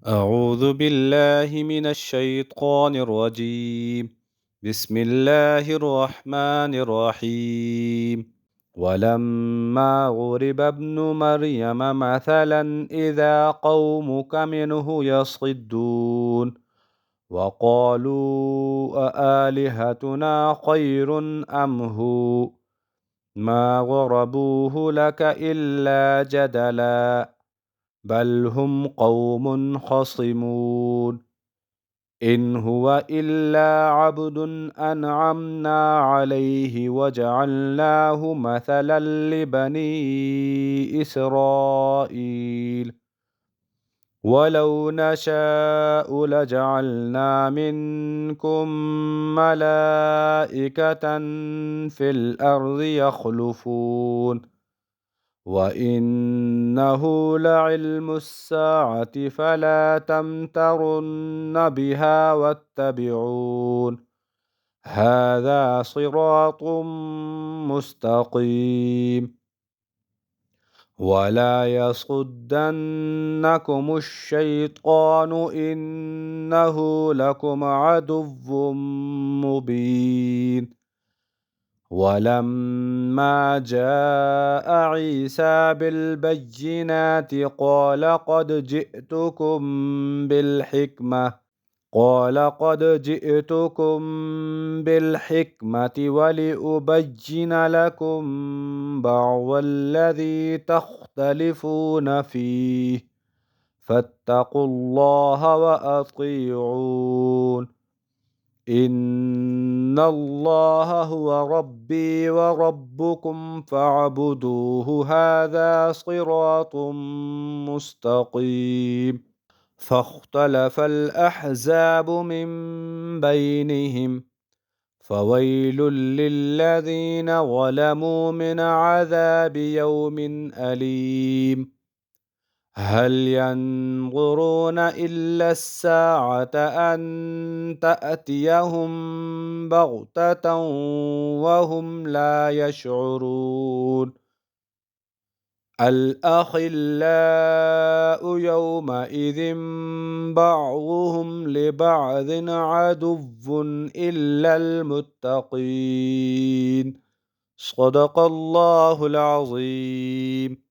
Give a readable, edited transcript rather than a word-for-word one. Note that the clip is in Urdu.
أعوذ بالله من الشيطان الرجيم. بسم الله الرحمن الرحيم. ولما غرب ابن مريم مثلا إذا قومك منه يصدون وقالوا أآلهتنا خير أم هو ما غربوه لك إلا جدلا بل هم قوم خصمون إن هو إلا عبد أنعمنا عليه وجعلناه مثلا لبني إسرائيل ولو نشاء لجعلنا منكم ملائكة في الأرض يخلفون وإنه لعلم الساعة فلا تمترن بها واتبعون هذا صراط مستقيم ولا يصدنكم الشيطان إنه لكم عدو مبين ولما جاء عيسى بالبينات قال قد جئتكم بالحكمة ولأبين لكم بعض الذي تختلفون فيه فاتقوا الله وأطيعون إن الله هو ربي وربكم فاعبدوه هذا صراط مستقيم فاختلف الأحزاب من بينهم فويل للذين ظلموا من عذاب يوم أليم هل ينظرون إلا الساعة أن تأتيهم بغتة وهم لا يشعرون الأخلاء يومئذ بعضهم لبعض عدو إلا المتقين صدق الله العظيم.